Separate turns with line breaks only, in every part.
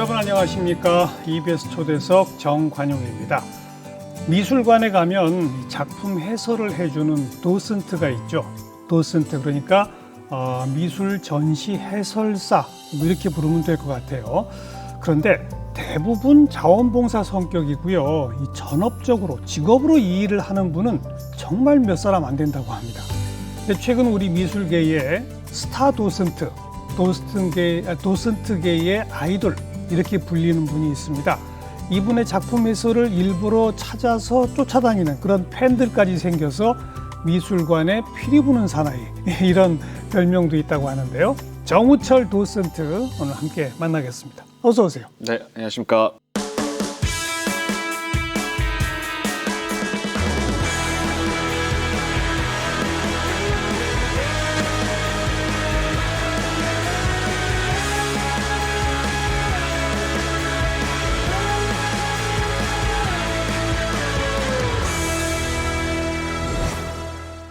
여러분 안녕하십니까? EBS 초대석 정관용입니다. 미술관에 가면 작품 해설을 해주는 도슨트가 있죠. 도슨트, 그러니까 미술 전시 해설사, 이렇게 부르면 될 것 같아요. 그런데 대부분 자원봉사 성격이고요. 이 전업적으로 직업으로 이 일을 하는 분은 정말 몇 사람 안 된다고 합니다. 근데 최근 우리 미술계의 스타 도슨트, 도슨트계의 아이돌, 이렇게 불리는 분이 있습니다. 이분의 작품 해설을 일부러 찾아서 쫓아다니는 그런 팬들까지 생겨서 미술관에 피리 부는 사나이, 이런 별명도 있다고 하는데요. 정우철 도슨트 오늘 함께 만나겠습니다. 어서 오세요.
네, 안녕하십니까.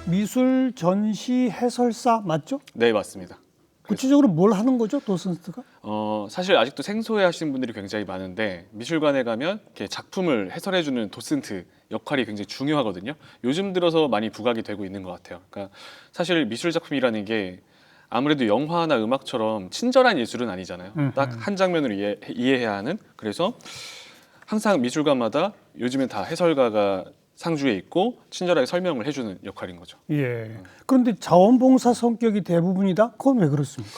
미술 전시 해설사 맞죠?
네, 맞습니다.
구체적으로 뭘 하는 거죠, 도슨트가?
사실 아직도 생소해하시는 분들이 굉장히 많은데 미술관에 가면 이렇게 작품을 해설해주는 도슨트 역할이 굉장히 중요하거든요. 요즘 들어서 많이 부각이 되고 있는 것 같아요. 그러니까 사실 미술 작품이라는 게 아무래도 영화나 음악처럼 친절한 예술은 아니잖아요. 딱 한 장면으로 이해해야 하는. 그래서 항상 미술관마다 요즘엔 다 해설가가 상주에 있고 친절하게 설명을 해주는 역할인 거죠.
예. 그런데 자원봉사 성격이 대부분이다? 그건 왜 그렇습니까?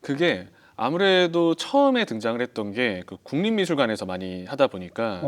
그게 아무래도 처음에 등장을 했던 게 그 국립미술관에서 많이 하다 보니까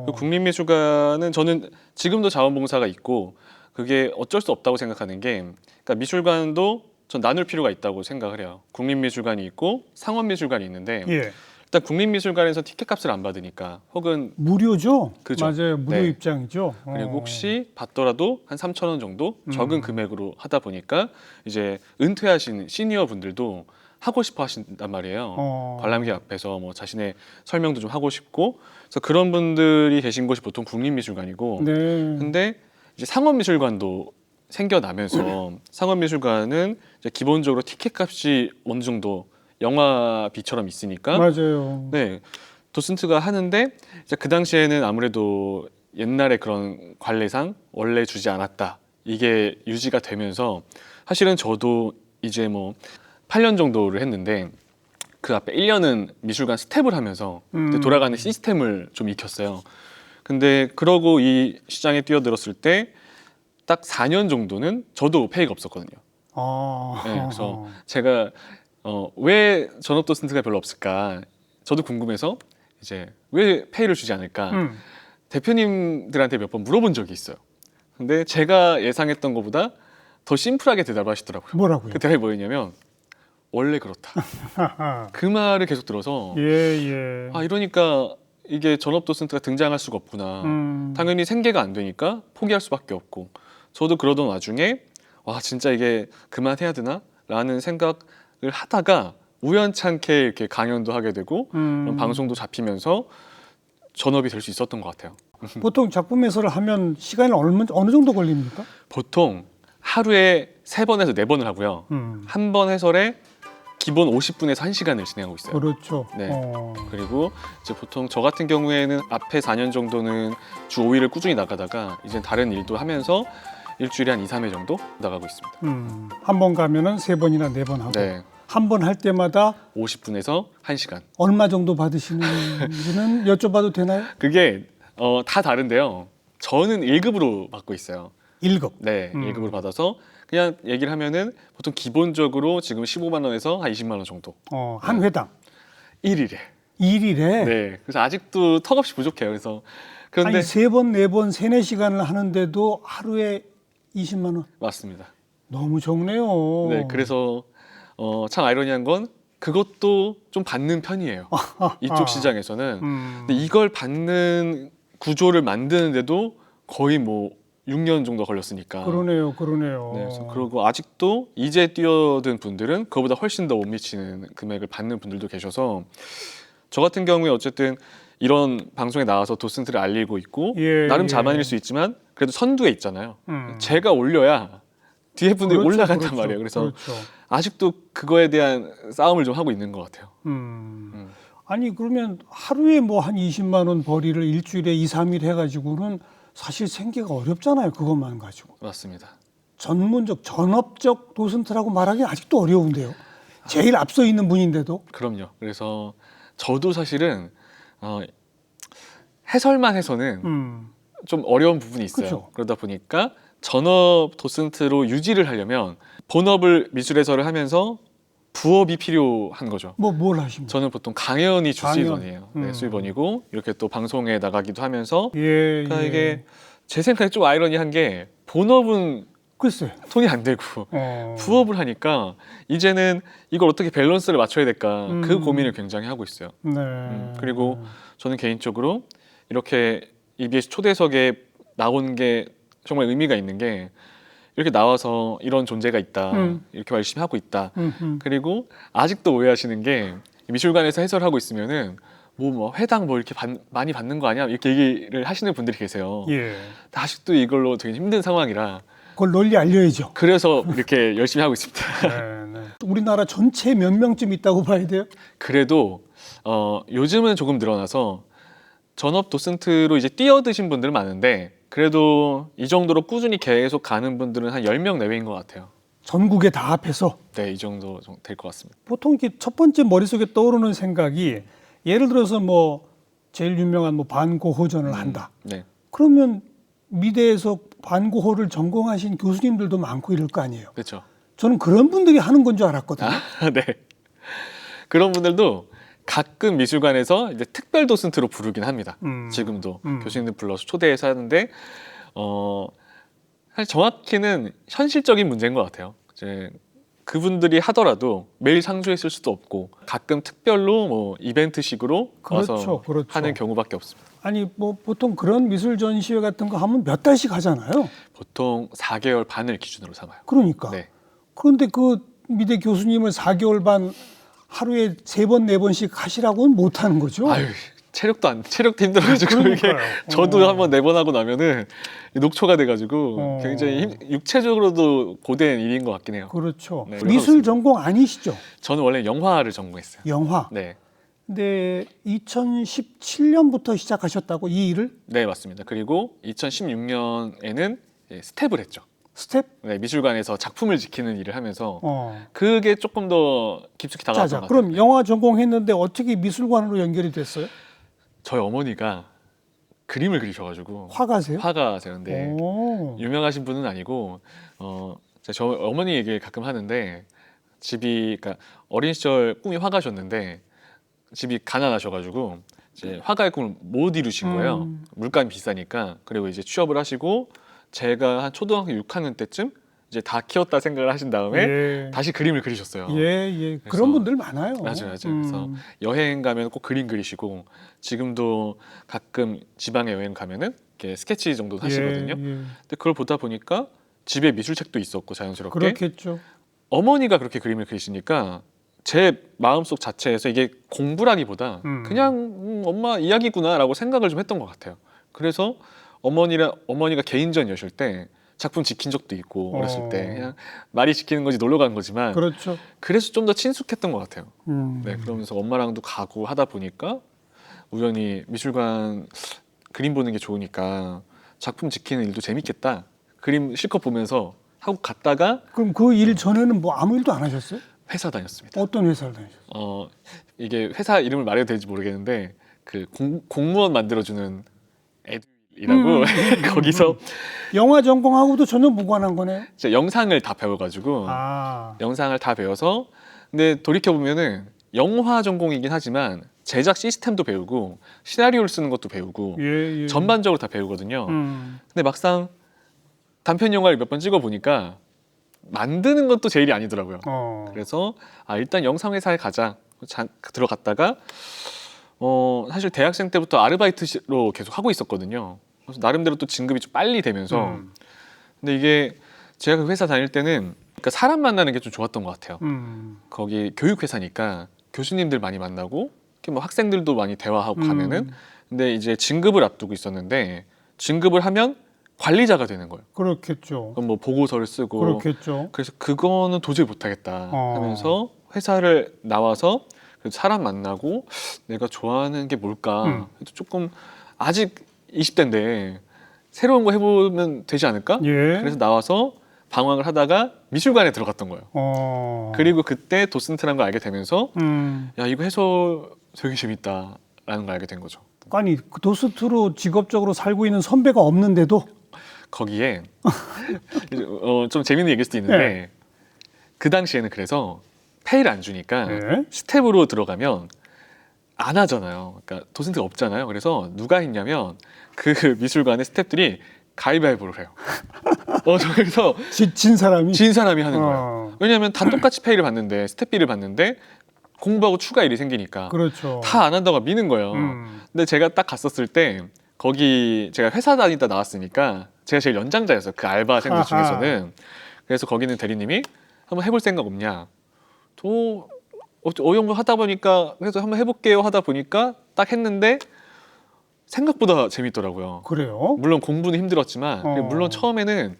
그 국립미술관은 저는 지금도 자원봉사가 있고 그게 어쩔 수 없다고 생각하는 게, 그러니까 미술관도 전 나눌 필요가 있다고 생각을 해요. 국립미술관이 있고 상업미술관이 있는데
예.
일단 국립미술관에서 티켓값을 안 받으니까, 혹은
무료죠?
그죠.
맞아요. 무료
네.
입장이죠.
그리고 혹시 받더라도 한 3,000원 정도 적은 금액으로 하다 보니까 이제 은퇴하신 시니어 분들도 하고 싶어 하신단 말이에요. 관람객 앞에서 뭐 자신의 설명도 좀 하고 싶고, 그래서 그런 분들이 계신 곳이 보통 국립미술관이고,
네.
근데 이제 상업미술관도 생겨나면서 상업미술관은 이제 기본적으로 티켓값이 어느 정도 영화비처럼 있으니까,
맞아요.
네, 도슨트가 하는데 이제 그 당시에는 아무래도 옛날에 그런 관례상 원래 주지 않았다, 이게 유지가 되면서 사실은 저도 이제 뭐 8년 정도를 했는데 그 앞에 1년은 미술관 스텝을 하면서 돌아가는 시스템을 좀 익혔어요. 근데 그러고 이 시장에 뛰어들었을 때 딱 4년 정도는 저도 페이가 없었거든요. 네, 그래서 제가 왜 전업 도슨트가 별로 없을까, 저도 궁금해서 이제 왜 페이를 주지 않을까 대표님들한테 몇 번 물어본 적이 있어요. 근데 제가 예상했던 것보다 더 심플하게 대답을 하시더라고요.
뭐라고요?
그 대답이 뭐였냐면 원래 그렇다. 그 말을 계속 들어서
예, 예.
이러니까 이게 전업 도슨트가 등장할 수가 없구나. 당연히 생계가 안 되니까 포기할 수밖에 없고, 저도 그러던 와중에 와, 진짜 이게 그만해야 되나? 라는 생각을 하다가 우연찮게 이렇게 강연도 하게 되고 방송도 잡히면서 전업이 될 수 있었던 것 같아요.
보통 작품 해설을 하면 시간이 어느 정도 걸립니까?
보통 하루에 3번에서 4번을 하고요. 한 번 해설에 기본 50분에서 1시간을 진행하고 있어요.
그렇죠.
네. 그리고 이제 보통 저 같은 경우에는 앞에 4년 정도는 주 5일을 꾸준히 나가다가 이제 다른 일도 하면서 일주일에 한 2, 3회 정도 나가고 있습니다.
한 번 가면은 3번이나 4번 하고,
네.
한 번 할 때마다
50분에서 1시간.
얼마 정도 받으시는지는 여쭤봐도 되나요?
그게 다 다른데요. 저는 1급으로 받고 있어요.
1급.
네, 1급으로 받아서 그냥 얘기를 하면은 보통 기본적으로 지금 15만 원에서 한 20만 원 정도.
한 회당
1일에.
1일에.
네. 그래서 아직도 턱없이 부족해요. 그래서 그런데
아니 3번, 4번, 3, 4시간을 하는데도 하루에 20만 원.
맞습니다.
너무 적네요.
네, 그래서 참 아이러니한 건 그것도 좀 받는 편이에요. 이쪽 시장에서는. 근데 이걸 받는 구조를 만드는데도 거의 뭐 6년 정도 걸렸으니까.
그러네요.
네, 그래서 그리고 아직도 이제 뛰어든 분들은 그거보다 훨씬 더 못 미치는 금액을 받는 분들도 계셔서, 저 같은 경우에 어쨌든 이런 방송에 나와서 도슨트를 알리고 있고 나름 자만일 수 있지만 그래도 선두에 있잖아요. 제가 올려야 뒤에 분들이 올라간단 말이에요. 그래서 아직도 그거에 대한 싸움을 좀 하고 있는 것 같아요.
아니 그러면 하루에 뭐 한 20만 원 벌이를 일주일에 2, 3일 해가지고는 사실 생계가 어렵잖아요. 그것만 가지고.
맞습니다.
전문적, 전업적 도슨트라고 말하기 아직도 어려운데요. 제일 앞서 있는 분인데도.
그럼요. 그래서 저도 사실은 해설만 해서는 좀 어려운 부분이 있어요.
그쵸.
그러다 보니까 전업 도슨트로 유지를 하려면 본업을 미술 해설을 하면서 부업이 필요한 거죠.
뭘 하십니까?
저는 보통 강연이 주
강연.
수입원이에요. 네, 수입원이고 이렇게 또 방송에 나가기도 하면서
예,
그러니까
예.
이게 제 생각에 좀 아이러니한 게 본업은
글쎄.
돈이 안 되고 부업을 하니까 이제는 이걸 어떻게 밸런스를 맞춰야 될까 그 고민을 굉장히 하고 있어요.
네.
그리고 저는 개인적으로 이렇게 EBS 초대석에 나온 게 정말 의미가 있는 게 이렇게 나와서 이런 존재가 있다, 이렇게 열심히 하고 있다. 그리고 아직도 오해하시는 게 미술관에서 해설하고 있으면은 뭐 회당 뭐 이렇게 많이 받는 거 아니야? 이렇게 얘기를 하시는 분들이 계세요.
예.
아직도 이걸로 되게 힘든 상황이라
그걸 널리 알려야죠.
그래서 이렇게 열심히 하고 있습니다.
네, 네. 우리나라 전체에 몇 명쯤 있다고 봐야 돼요?
그래도 요즘은 조금 늘어나서 전업 도슨트로 이제 뛰어드신 분들은 많은데 그래도 이 정도로 꾸준히 계속 가는 분들은 한 10명 내외인 것 같아요.
전국에 다 합해서.
네, 이 정도 될 것 같습니다.
보통 이렇게 첫 번째 머릿속에 떠오르는 생각이 예를 들어서 뭐 제일 유명한 뭐 반고호전을 한다.
네.
그러면 미대에서 반고호를 전공하신 교수님들도 많고 이럴 거 아니에요.
그렇죠.
저는 그런 분들이 하는 건 줄 알았거든요.
네. 그런 분들도 가끔 미술관에서 이제 특별 도슨트로 부르긴 합니다. 지금도 교수님들 불러서 초대해서 하는데 사실 정확히는 현실적인 문제인 것 같아요. 이제 그분들이 하더라도 매일 상주했을 수도 없고 가끔 특별로 뭐 이벤트식으로 와서
그렇죠.
하는 경우밖에 없습니다.
아니 뭐 보통 그런 미술 전시회 같은 거 하면 몇 달씩 하잖아요.
보통 4개월 반을 기준으로 삼아요.
그러니까.
네.
그런데 그 미대 교수님을 4개월 반 하루에 3번, 4번씩 하시라고는 못 하는 거죠.
아유, 체력도 힘들어가지고 이게
그러니까요.
저도 한번 4번 하고 나면은 녹초가 돼가지고 굉장히 육체적으로도 고된 일인 것 같긴 해요.
그렇죠.
네,
미술 전공 아니시죠?
저는 원래 영화를 전공했어요.
영화.
네,
근데 2017년부터 시작하셨다고 이 일을?
네 맞습니다. 그리고 2016년에는 스텝을 했죠.
스텝?
네, 미술관에서 작품을 지키는 일을 하면서
어.
그게 조금 더 깊숙이 다가갔던
자자.
것 같아요.
그럼 영화 전공했는데 어떻게 미술관으로 연결이 됐어요?
저희 어머니가 그림을 그리셔가지고
화가세요?
화가세요인데
오.
유명하신 분은 아니고 저 어머니 얘기를 가끔 하는데 집이 그러니까 어린 시절 꿈이 화가셨는데 집이 가난하셔가지고 이제 화가의 꿈을 못 이루신 거예요. 물감이 비싸니까. 그리고 이제 취업을 하시고 제가 한 초등학교 6학년 때쯤 이제 다 키웠다 생각을 하신 다음에
예.
다시 그림을 그리셨어요.
예.
그래서-
그런 분들 많아요.
맞아요. 그래서 여행 가면 꼭 그림 그리시고 지금도 가끔 지방에 여행 가면은 이렇게 스케치 정도 하시거든요.
예.
근데 그걸 보다 보니까 집에 미술책도 있었고 자연스럽게
그렇겠죠.
어머니가 그렇게 그림을 그리시니까 제 마음속 자체에서 이게 공부라기보다 그냥 엄마 이야기구나라고 생각을 좀 했던 것 같아요. 그래서 어머니가 개인전 여실 때 작품 지킨 적도 있고 어렸을 때 그냥 말이 지키는 거지 놀러 간 거지만
그렇죠.
그래서 좀 더 친숙했던 것 같아요.
음.
네, 그러면서 엄마랑도 가고 하다 보니까 우연히 미술관 그림 보는 게 좋으니까 작품 지키는 일도 재밌겠다. 그림 실컷 보면서 하고 갔다가
그럼 그 일 전에는 뭐 아무 일도 안 하셨어요?
회사 다녔습니다.
어떤 회사를 다니셨어요?
이게 회사 이름을 말해도 될지 모르겠는데 그 공무원 만들어주는 애들이라고 거기서
영화 전공하고도 전혀 무관한 거네요.
이제 영상을 다 배워가지고
아,
영상을 다 배워서 근데 돌이켜 보면은 영화 전공이긴 하지만 제작 시스템도 배우고 시나리오를 쓰는 것도 배우고
예.
전반적으로 다 배우거든요. 근데 막상 단편 영화를 몇 번 찍어 보니까 만드는 것도 제일이 아니더라고요. 그래서 일단 영상 회사에 가자 들어갔다가 사실 대학생 때부터 아르바이트로 계속 하고 있었거든요. 그래서 나름대로 또 진급이 좀 빨리 되면서 근데 이게 제가 그 회사 다닐 때는 그러니까 사람 만나는 게 좀 좋았던 것 같아요. 거기 교육회사니까 교수님들 많이 만나고 이렇게 뭐 학생들도 많이 대화하고 가면은 근데 이제 진급을 앞두고 있었는데 진급을 하면 관리자가 되는 거예요.
그렇겠죠.
그럼 뭐 보고서를 쓰고
그렇겠죠.
그래서 그거는 도저히 못하겠다 하면서 회사를 나와서 그래서 사람 만나고 내가 좋아하는 게 뭘까? 그래도 조금 아직 20대인데 새로운 거 해보면 되지 않을까?
예.
그래서 나와서 방황을 하다가 미술관에 들어갔던 거예요. 그리고 그때 도슨트라는 걸 알게 되면서 야 이거 해설 되게 재밌다라는 걸 알게 된 거죠.
아니 그 도스트로 직업적으로 살고 있는 선배가 없는데도
거기에 좀 재밌는 얘기일 수도 있는데
네.
그 당시에는 그래서 페이를 안 주니까
네.
스텝으로 들어가면 안 하잖아요. 그러니까 도슨트가 없잖아요. 그래서 누가 했냐면 그 미술관의 스텝들이 가위바위보를 해요. 그래서
진 사람이
진 사람이 하는 거예요. 왜냐하면 다 똑같이 페이를 받는데 스텝비를 받는데 공부하고 추가 일이 생기니까
그렇죠.
다 안 한다고 미는 거예요. 근데 제가 딱 갔었을 때 거기 제가 회사 다니다 나왔으니까 제가 제일 연장자였어요. 그 알바생들 중에서는. 그래서 거기는 대리님이 한번 해볼 생각 없냐. 또 어영부 하다 보니까 그래서 한번 해볼게요 하다 보니까 딱 했는데 생각보다 재밌더라고요.
그래요?
물론 공부는 힘들었지만 물론 처음에는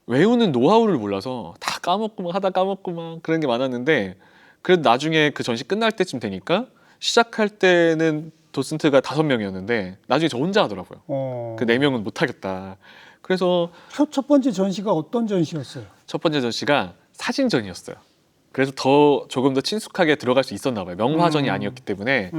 외우는 노하우를 몰라서 다 까먹고만 하다 까먹고만 그런 게 많았는데 그래도 나중에 그 전시 끝날 때쯤 되니까 시작할 때는 도슨트가 5명이었는데 나중에 저 혼자 하더라고요. 그 4명은 못하겠다. 그래서
첫 번째 전시가 어떤 전시였어요?
첫 번째 전시가 사진전이었어요. 그래서 조금 더 친숙하게 들어갈 수 있었나 봐요. 명화전이 아니었기 때문에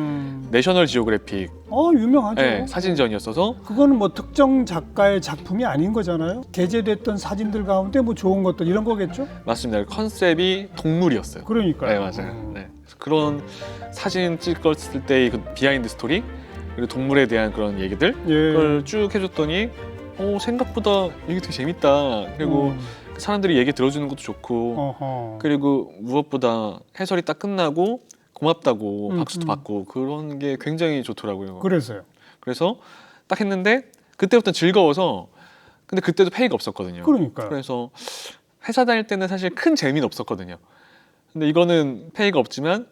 내셔널 지오그래픽
유명하죠.
네, 사진전이었어서
그거는 뭐 특정 작가의 작품이 아닌 거잖아요. 게재됐던 사진들 가운데 뭐 좋은 것들 이런 거겠죠?
맞습니다. 컨셉이 동물이었어요.
그러니까요.
네, 맞아요. 네. 그런 사진 찍었을 때의 그 비하인드 스토리 그리고 동물에 대한 그런 얘기들 그걸 쭉 해줬더니 생각보다 이게 되게 재밌다. 그리고 사람들이 얘기 들어주는 것도 좋고 그리고 무엇보다 해설이 딱 끝나고 고맙다고 박수도 받고 그런 게 굉장히 좋더라고요.
그래서요.
그래서 딱 했는데 그때부터 즐거워서 근데 그때도 페이가 없었거든요.
그러니까요.
그래서 회사 다닐 때는 사실 큰 재미는 없었거든요. 근데 이거는 페이가 없지만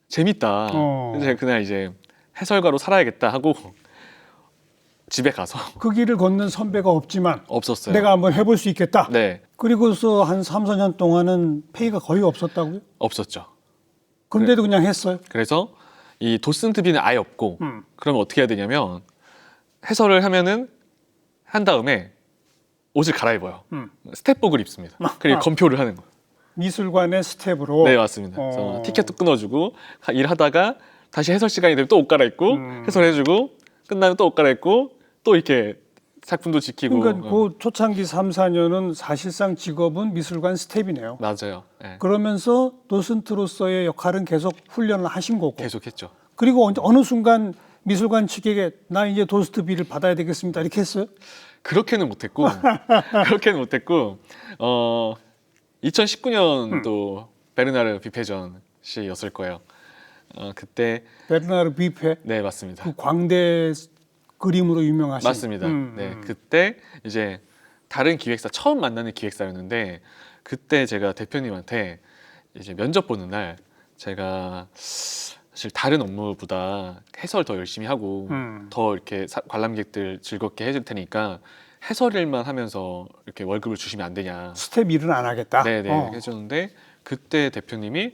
재밌다. 그래서 제가 그날 이제 해설가로 살아야겠다 하고 집에 가서
그 길을 걷는 선배가 없지만
없었어요.
내가 한번 해볼 수 있겠다.
네,
그리고서 한 3, 4년 동안은 페이가 거의 없었다고요?
없었죠.
그런데도 그냥 했어요?
그래서 이 도슨트비는 아예 없고 그러면 어떻게 해야 되냐면 해설을 하면은 한 다음에 옷을 갈아입어요. 스텝복을 입습니다. 그리고 검표를 하는 거예요.
미술관의 스텝으로?
네, 맞습니다. 그래서 티켓도 끊어주고 일하다가 다시 해설 시간이 되면 또 옷 갈아입고 해설해주고 끝나면 또 옷 갈아입고 또 이렇게 작품도 지키고.
그러니까 그 초창기 3, 4년은 사실상 직업은 미술관 스텝이네요.
맞아요. 네.
그러면서 도슨트로서의 역할은 계속 훈련을 하신 거고.
계속했죠.
그리고 어느 순간 미술관 측에게 나 이제 도스트비를 받아야 되겠습니다 이렇게 했어요?
그렇게는 못했고 2019년도 베르나르 비페전 씨였을 거예요. 그때
베르나르 비페
네, 맞습니다.
그 광대 그림으로 유명하신.
맞습니다. 네, 그때 이제 다른 기획사 처음 만나는 기획사였는데 그때 제가 대표님한테 이제 면접 보는 날 제가 사실 다른 업무보다 해설 더 열심히 하고 더 이렇게 관람객들 즐겁게 해줄 테니까 해설 일만 하면서 이렇게 월급을 주시면 안 되냐.
스텝 일은 안 하겠다.
네네 해줬는데 그때 대표님이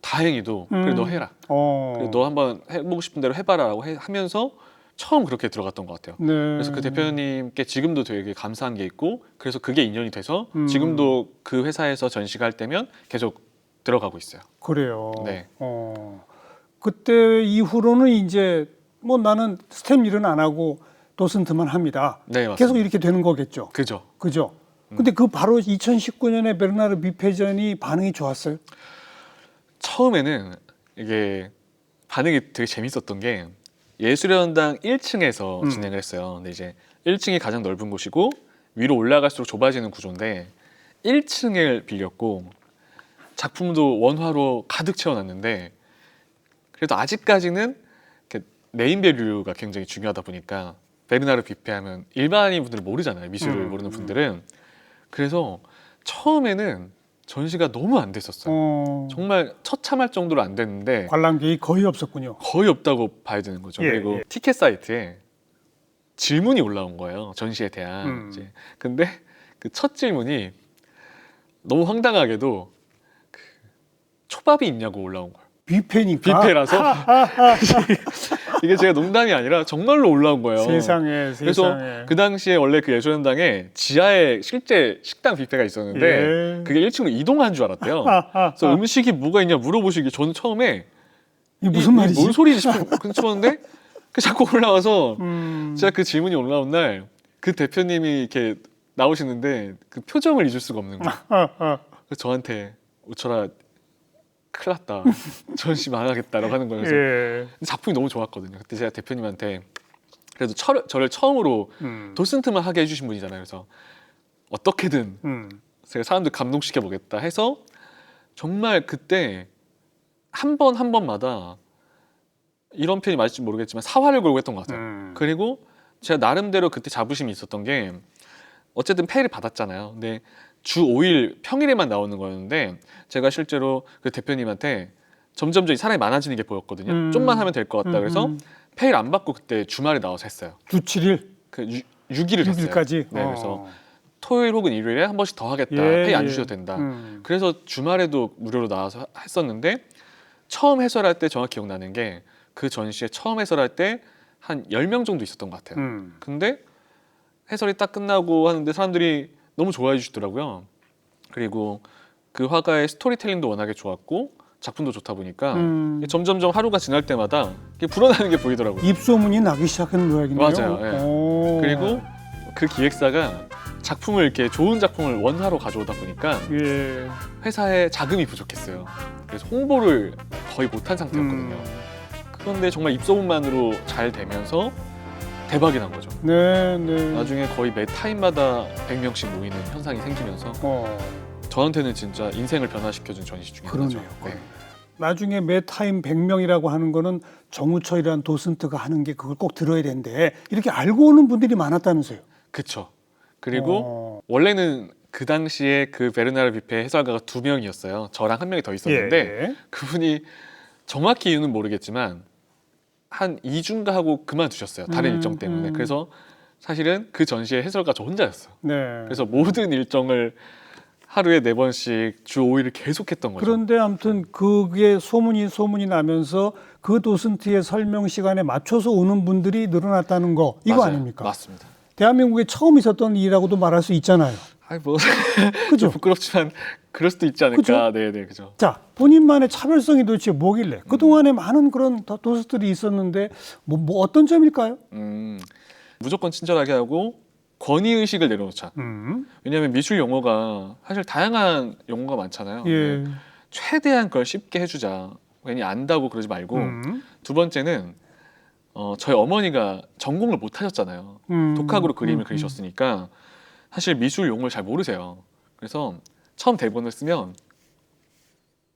다행히도 그래 너 해라. 그래 너 한번 해보고 싶은 대로 해봐라라고 하면서 처음 그렇게 들어갔던 것 같아요.
네.
그래서 그 대표님께 지금도 되게 감사한 게 있고 그래서 그게 인연이 돼서 지금도 그 회사에서 전시가 할 때면 계속 들어가고 있어요.
그래요.
네.
그때 이후로는 이제 뭐 나는 스텝 일은 안 하고 도슨트만 합니다.
네, 맞습니다.
계속 이렇게 되는 거겠죠.
그죠.
그죠. 근데 그 바로 2019년에 베르나르 비페전이 반응이 좋았어요.
처음에는 이게 반응이 되게 재밌었던 게 예술연당 1층에서 진행을 했어요. 근데 이제 1층이 가장 넓은 곳이고 위로 올라갈수록 좁아지는 구조인데 1층을 빌렸고 작품도 원화로 가득 채워놨는데 그래도 아직까지는 네임밸류가 굉장히 중요하다 보니까 베르나르 비페 하면 일반인 분들은 모르잖아요. 미술을 모르는 분들은. 그래서 처음에는 전시가 너무 안 됐었어요. 정말 처참할 정도로 안 됐는데
관람객이 거의 없었군요.
거의 없다고 봐야 되는 거죠.
예,
그리고
예.
티켓 사이트에 질문이 올라온 거예요. 전시에 대한. 이제. 근데 그 첫 질문이 너무 황당하게도 그 초밥이 있냐고 올라온 거예요.
뷔페니까.
뷔페라서 이게 제가 농담이 아니라 정말로 올라온 거예요.
세상에.
그래서 그 당시에 원래 그 예술현장에 지하에 실제 식당 뷔페가 있었는데
예.
그게 1층으로 이동한 줄 알았대요. 그래서 음식이 뭐가 있냐 물어보시기 저는 처음에
이게 무슨 말이지?
뭔 소리지 싶었는데 그 자꾸 올라와서
음.
제가 그 질문이 올라온 날 그 대표님이 이렇게 나오시는데 그 표정을 잊을 수가 없는 거예요. 그래서 저한테 우철아 큰일 났다. 전시 망하겠다라고 하는 거예요. 그래서
예.
작품이 너무 좋았거든요. 그때 제가 대표님한테 그래도 저를 처음으로 도슨트만 하게 해주신 분이잖아요. 그래서 어떻게든 제가 사람들 감동시켜 보겠다 해서 정말 그때 한 번마다 이런 표현이 맞을지 모르겠지만 사활을 걸고 했던 것 같아요. 그리고 제가 나름대로 그때 자부심이 있었던 게 어쨌든 페이를 받았잖아요. 근데 주 5일 평일에만 나오는 거였는데 제가 실제로 그 대표님한테 점점 사람이 많아지는 게 보였거든요. 좀만 하면 될 것 같다. 그래서 페이를 안 받고 그때 주말에 나와서 했어요.
주 7일?
그 6일을 했어요.
6일까지?
네, 그래서 토요일 혹은 일요일에 한 번씩 더 하겠다. 페이 안 주셔도 된다. 그래서 주말에도 무료로 나와서 했었는데 처음 해설할 때 정확히 기억나는 게 그 전시에 처음 해설할 때 한 10명 정도 있었던 것 같아요. 근데 해설이 딱 끝나고 하는데 사람들이 너무 좋아해 주시더라고요. 그리고 그 화가의 스토리텔링도 워낙에 좋았고 작품도 좋다 보니까 점점점 하루가 지날 때마다 이게 불어나는 게 보이더라고요.
입소문이 나기 시작한 모양이네요.
맞아요. 예. 그리고 그 기획사가 작품을 이렇게 좋은 작품을 원화로 가져오다 보니까
예.
회사에 자금이 부족했어요. 그래서 홍보를 거의 못한 상태였거든요. 그런데 정말 입소문만으로 잘 되면서 대박이 난 거죠.
네.
나중에 거의 매 타임마다 100명씩 모이는 현상이 생기면서 저한테는 진짜 인생을 변화시켜준 전시 중에 하나죠.
그러네요. 나중에 매 타임 100명이라고 하는 거는 정우철이라는 도슨트가 하는 게 그걸 꼭 들어야 되는데 이렇게 알고 오는 분들이 많았다면서요.
그렇죠. 그리고 원래는 그 당시에 그 베르나르 뷔페 해설가가 2명이었어요. 저랑 1명이 더 있었는데
예.
그분이 정확히 이유는 모르겠지만 한 2주인가 하고 그만두셨어요. 다른 일정 때문에. 그래서 사실은 그 전시의 해설가 저 혼자였어요.
네.
그래서 모든 일정을 하루에 4번씩 주 5일을 계속했던 거죠.
그런데 아무튼 그게 소문이 나면서 그 도슨트의 설명 시간에 맞춰서 오는 분들이 늘어났다는 거 이거
맞아요.
아닙니까?
맞습니다.
대한민국에 처음 있었던 일이라고도 말할 수 있잖아요.
아니 뭐
그죠?
좀 부끄럽지만 그럴 수도 있지 않을까. 네네 그죠.
자, 본인만의 차별성이 도대체 뭐길래 그동안에 많은 그런 도슨트들이 있었는데 뭐 어떤 점일까요?
무조건 친절하게 하고 권위 의식을 내려놓자. 왜냐하면 미술 용어가 사실 다양한 용어가 많잖아요.
예.
최대한 그걸 쉽게 해주자. 괜히 안다고 그러지 말고. 두 번째는 저희 어머니가 전공을 못 하셨잖아요. 독학으로 그림을 그리셨으니까 사실 미술 용어를 잘 모르세요. 그래서 처음 대본을 쓰면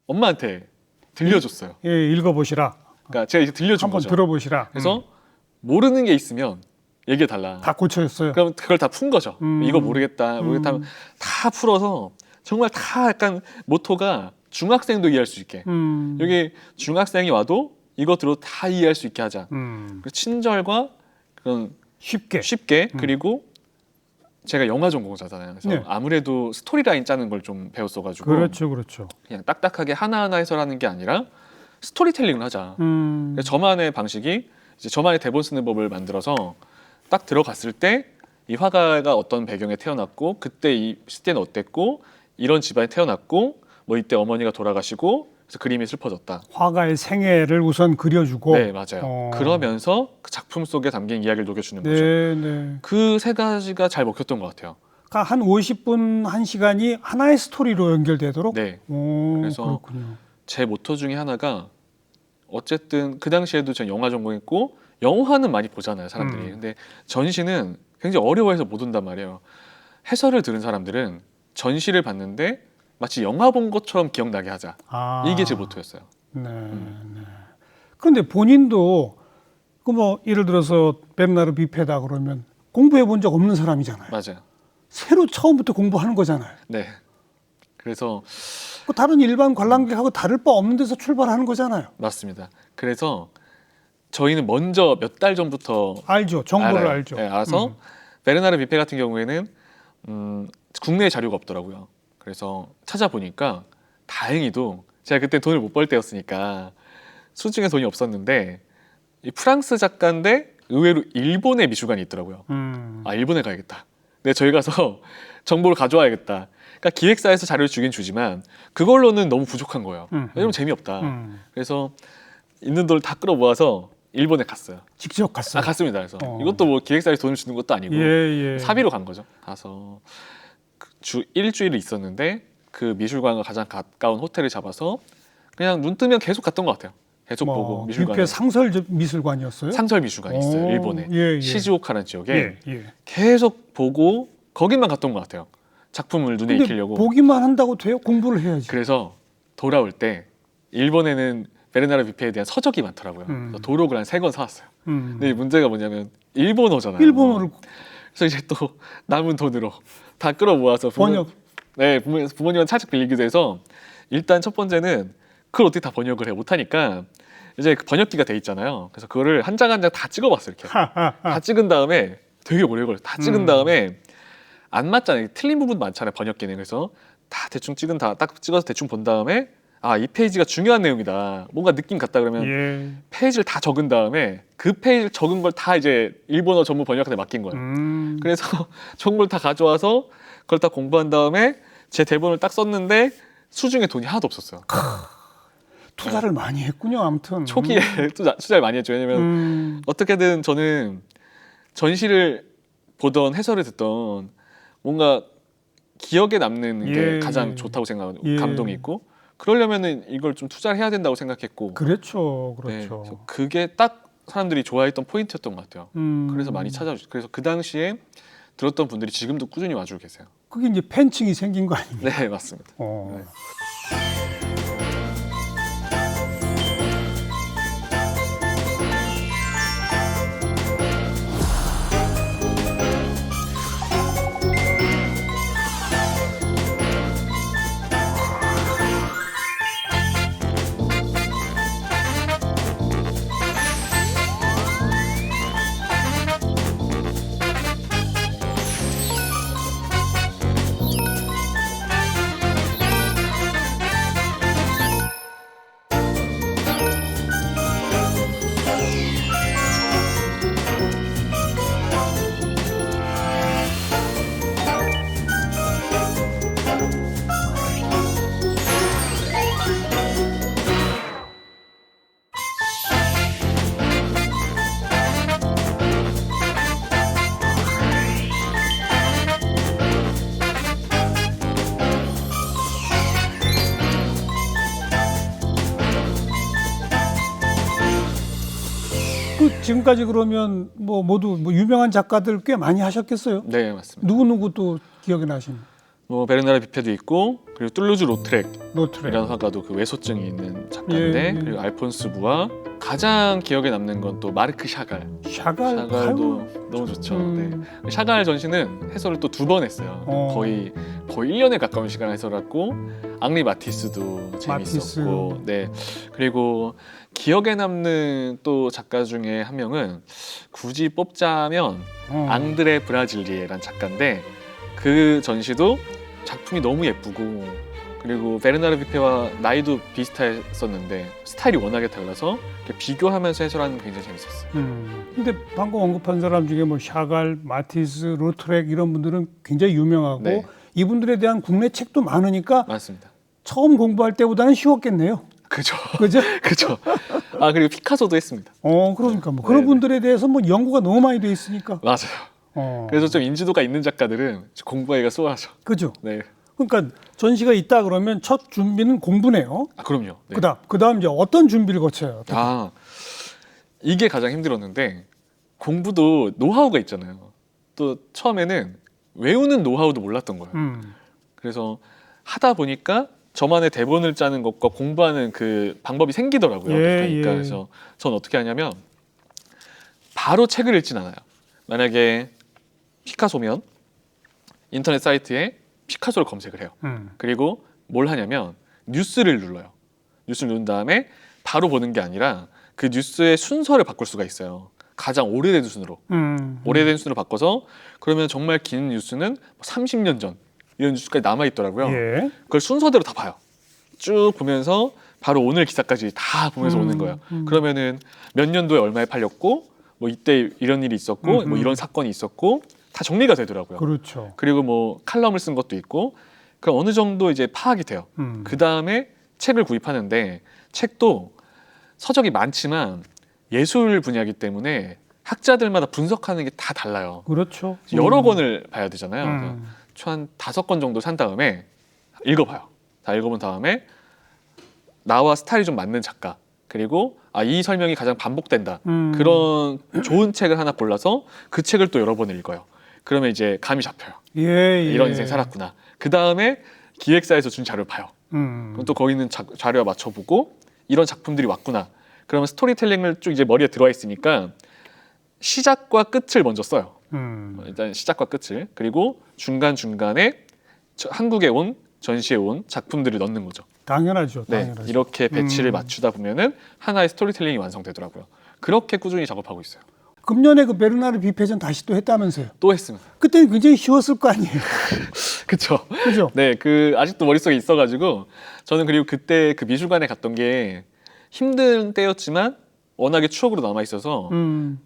엄마한테 들려줬어요.
예, 읽어보시라.
그러니까 제가 이제 들려준
한번
거죠.
들어보시라.
그래서 모르는 게 있으면 얘기해달라.
다 고쳐졌어요.
그럼 그걸 다 푼 거죠. 이거 모르겠다 하면 다 풀어서 정말 다 약간 모토가 중학생도 이해할 수 있게. 여기 중학생이 와도 이거 들어 다 이해할 수 있게 하자. 그 친절과 그런 쉽게 그리고 제가 영화 전공자잖아요. 그래서
네.
아무래도 스토리라인 짜는 걸 좀 배웠어가지고
그렇죠.
그냥 딱딱하게 하나하나 해설하는 게 아니라 스토리텔링을 하자. 그래서 저만의 방식이 이제 저만의 대본 쓰는 법을 만들어서 딱 들어갔을 때 이 화가가 어떤 배경에 태어났고 그때 이 시대는 어땠고 이런 집안에 태어났고 뭐 이때 어머니가 돌아가시고 그래서 그림이 슬퍼졌다.
화가의 생애를 우선 그려주고.
네 맞아요. 그러면서 그 작품 속에 담긴 이야기를 녹여주는 거죠.
네.
그 세 가지가 잘 먹혔던 것 같아요.
그러니까 한 50분 1시간이 하나의 스토리로 연결되도록.
네.
오,
그래서
그렇군요.
제 모토 중에 하나가 어쨌든 그 당시에도 전 영화 전공했고 영화는 많이 보잖아요 사람들이. 근데 전시는 굉장히 어려워해서 못 온단 말이에요. 해설을 들은 사람들은 전시를 봤는데 마치 영화 본 것처럼 기억나게 하자. 이게 제 모토였어요.
네. 그런데 본인도 그 뭐 예를 들어서 베르나르 뷔페다 그러면 공부해 본 적 없는 사람이잖아요.
맞아요.
새로 처음부터 공부하는 거잖아요.
네. 그래서
뭐 다른 일반 관람객하고 다를 바 없는 데서 출발하는 거잖아요.
맞습니다. 그래서 저희는 먼저 몇 달 전부터
알죠. 정보를
알아요.
알죠.
네, 알아서 베르나르 뷔페 같은 경우에는 국내에 자료가 없더라고요. 그래서 찾아보니까 다행히도 제가 그때 돈을 못 벌 때였으니까 수중에 돈이 없었는데 이 프랑스 작가인데 의외로 일본에 미술관이 있더라고요. 아, 일본에 가야겠다. 네, 저희 가서 정보를 가져와야겠다. 그러니까 기획사에서 자료를 주긴 주지만 그걸로는 너무 부족한 거예요. 왜냐면 재미없다. 그래서 있는 돈을 다 끌어 모아서 일본에 갔어요.
직접 갔어요.
아, 갔습니다. 그래서 이것도 뭐 기획사에 돈을 주는 것도 아니고
예.
사비로 간 거죠. 가서 주 일주일을 있었는데 그 미술관과 가장 가까운 호텔을 잡아서 그냥 눈 뜨면 계속 갔던 것 같아요. 계속 보고 미술관.
뷔페 상설 미술관이었어요?
상설 미술관이 있어요. 일본에
예.
시즈오카라는 지역에
예.
계속 보고 거기만 갔던 것 같아요. 작품을 눈에
근데
익히려고.
보기만 한다고 돼요? 공부를 해야지.
그래서 돌아올 때 일본에는 베르나르 뷔페에 대한 서적이 많더라고요. 그래서 도록을 한 3권 사왔어요. 근데 문제가 뭐냐면 일본어잖아요.
일본어를
그래서 이제 또 남은 돈으로 다 끌어 모아서
번역.
네, 부모님한테 살짝 빌리기도 해서 일단 첫 번째는 그걸 어떻게 다 번역을 해 못하니까 이제 그 번역기가 돼 있잖아요. 그래서 그거를 한 장 한 장 다 찍어봤어요. 이렇게 다 찍은 다음에 되게 오래 걸려요. 다 찍은 다음에 안 맞잖아요. 틀린 부분 많잖아요. 번역기는. 그래서 다 대충 딱 찍어서 대충 본 다음에 아, 이 페이지가 중요한 내용이다. 뭔가 느낌 같다 그러면
예.
페이지를 다 적은 다음에 그 페이지를 적은 걸 다 이제 일본어 전문 번역한테 맡긴 거예요. 그래서 정보를 다 가져와서 그걸 다 공부한 다음에 제 대본을 딱 썼는데 수중에 돈이 하나도 없었어요.
투자를 많이 했군요. 아무튼
초기에 투자를 많이 했죠. 왜냐면 어떻게든 저는 전시를 보던 해설을 듣던 뭔가 기억에 남는 게 가장 좋다고 생각하고 감동이 있고 그러려면은 이걸 좀 투자를 해야 된다고 생각했고
그렇죠.
네, 그래서 그게 딱 사람들이 좋아했던 포인트였던 것 같아요. 그래서 많이 찾아주죠. 그래서 그 당시에 들었던 분들이 지금도 꾸준히 와주고 계세요.
그게 이제 팬층이 생긴 거 아닙니까?
네, 맞습니다. 네.
지금까지 그러면 뭐 모두 유명한 작가들 꽤 많이 하셨겠어요?
네, 맞습니다.
누구 또 기억이 나시는?
뭐 베르나르 뷔페도 있고 그리고 툴루즈 로트렉이라는
노트레.
화가도 그 외소증이 있는 작가인데 그리고 알폰스 부아 가장 기억에 남는 건 또 마르크 샤갈. 샤갈도
아이고.
너무 좋죠. 네. 샤갈 전시는 해설을 또 2번 했어요. 거의 1년에 가까운 시간을 해설했고 앙리 마티스도 재밌었고 네. 그리고 기억에 남는 또 작가 중에 한 명은 굳이 뽑자면 앙드레 브라질리에라는 작가인데 그 전시도 작품이 너무 예쁘고 그리고 베르나르 뷔페와 나이도 비슷했었는데 스타일이 워낙에 달라서 비교하면서 해설하는 게 굉장히 재밌었어요.
근데 방금 언급한 사람 중에 뭐 샤갈, 마티스, 로트렉 이런 분들은 굉장히 유명하고
네.
이분들에 대한 국내 책도 많으니까
맞습니다.
처음 공부할 때보다는 쉬웠겠네요.
그죠.
그죠?
그죠. 아 그리고 피카소도 했습니다.
그러니까 뭐 그런 분들에 대해서 뭐 연구가 너무 많이 돼 있으니까.
맞아요. 그래서 좀 인지도가 있는 작가들은 공부하기가 수월하죠.
그죠.
네.
그러니까 전시가 있다 그러면 첫 준비는 공부네요.
아 그럼요. 네.
그다음 이제 어떤 준비를 거쳐요?
아 이게 가장 힘들었는데 공부도 노하우가 있잖아요. 또 처음에는 외우는 노하우도 몰랐던 거예요. 그래서 하다 보니까 저만의 대본을 짜는 것과 공부하는 그 방법이 생기더라고요. 그러니까 그래서 전 어떻게 하냐면 바로 책을 읽진 않아요. 만약에 피카소면 인터넷 사이트에 피카소를 검색을 해요. 그리고 뭘 하냐면 뉴스를 눌러요. 뉴스를 누른 다음에 바로 보는 게 아니라 그 뉴스의 순서를 바꿀 수가 있어요. 가장 오래된 순으로. 오래된 순으로 바꿔서 그러면 정말 긴 뉴스는 30년 전 이런 뉴스까지 남아있더라고요. 그걸 순서대로 다 봐요. 쭉 보면서 바로 오늘 기사까지 다 보면서 오는 거예요. 그러면은 몇 년도에 얼마에 팔렸고 뭐 이때 이런 일이 있었고 뭐 이런 사건이 있었고 다 정리가 되더라고요.
그렇죠.
그리고 뭐 칼럼을 쓴 것도 있고 그럼 어느 정도 이제 파악이 돼요. 그 다음에 책을 구입하는데 책도 서적이 많지만 예술 분야이기 때문에 학자들마다 분석하는 게 다 달라요.
그렇죠.
여러 권을 봐야 되잖아요. 그래서 한 5권 정도 산 다음에 읽어봐요. 다 읽어본 다음에 나와 스타일이 좀 맞는 작가 그리고 이 설명이 가장 반복된다. 그런 좋은 책을 하나 골라서 그 책을 또 여러 번을 읽어요. 그러면 이제 감이 잡혀요.
예.
이런 인생 살았구나. 그 다음에 기획사에서 준 자료를 봐요. 그럼 또 거기 있는 자료와 맞춰보고 이런 작품들이 왔구나. 그러면 스토리텔링을 쭉 이제 머리에 들어와 있으니까 시작과 끝을 먼저 써요. 일단 시작과 끝을. 그리고 중간중간에 한국에 온 전시에 온 작품들을 넣는 거죠.
당연하죠.
네,
당연하죠.
이렇게 배치를 맞추다 보면은 하나의 스토리텔링이 완성되더라고요. 그렇게 꾸준히 작업하고 있어요.
금년에 그 베르나르 비페전 다시 또 했다면서요?
또 했습니다.
그때는 굉장히 쉬웠을 거 아니에요.
그렇죠.
그죠?
네, 그 아직도 머릿속에 있어가지고 저는 그리고 그때 그 미술관에 갔던 게 힘든 때였지만 워낙에 추억으로 남아 있어서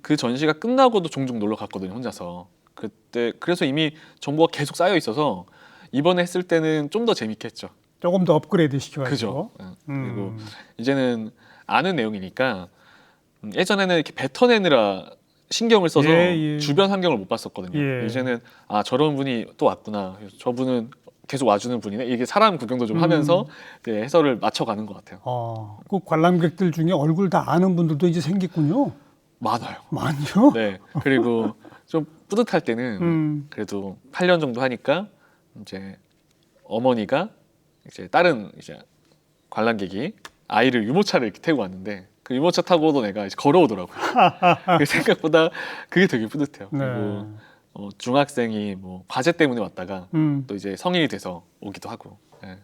그 전시가 끝나고도 종종 놀러 갔거든요, 혼자서. 그때 그래서 이미 정보가 계속 쌓여 있어서 이번에 했을 때는 좀 더 재밌게 했죠.
조금 더 업그레이드 시켜가지고.
그죠. 그리고 이제는 아는 내용이니까 예전에는 이렇게 뱉어내느라 신경을 써서
예.
주변 환경을 못 봤었거든요.
예.
이제는 저런 분이 또 왔구나. 그래서 저분은 계속 와주는 분이네. 이게 사람 구경도 좀 하면서 네, 해설을 맞춰가는 것 같아요.
그 관람객들 중에 얼굴 다 아는 분들도 이제 생겼군요.
많아요.
많죠?
네. 그리고 좀 뿌듯할 때는 그래도 8년 정도 하니까 이제 어머니가 이제 다른 이제 관람객이 아이를 유모차를 이렇게 태우고 왔는데 그 유모차 타고도 내가 이제 걸어오더라고요. 그 생각보다 그게 되게 뿌듯해요.
네.
그리고 중학생이 뭐 과제 때문에 왔다가 또 이제 성인이 돼서 오기도 하고. 네.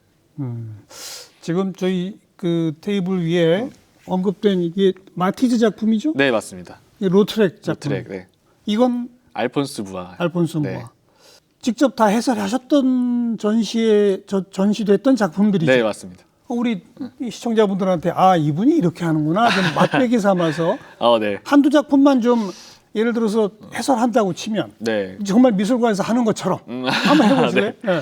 지금 저희 그 테이블 위에 언급된 이게 마티즈 작품이죠?
네, 맞습니다.
이 로트렉 작품.
로트렉, 네.
이건
알폰스 부아.
알폰소
네.
모아. 직접 다 해설하셨던 전시에 전시됐던 작품들이죠.
네, 맞습니다.
우리 이 시청자분들한테 이분이 이렇게 하는구나 좀 맛배기 삼아서
네.
한두 작품만 좀 예를 들어서 해설한다고 치면
네.
정말 미술관에서 하는 것처럼 한번 해보실래요? 네.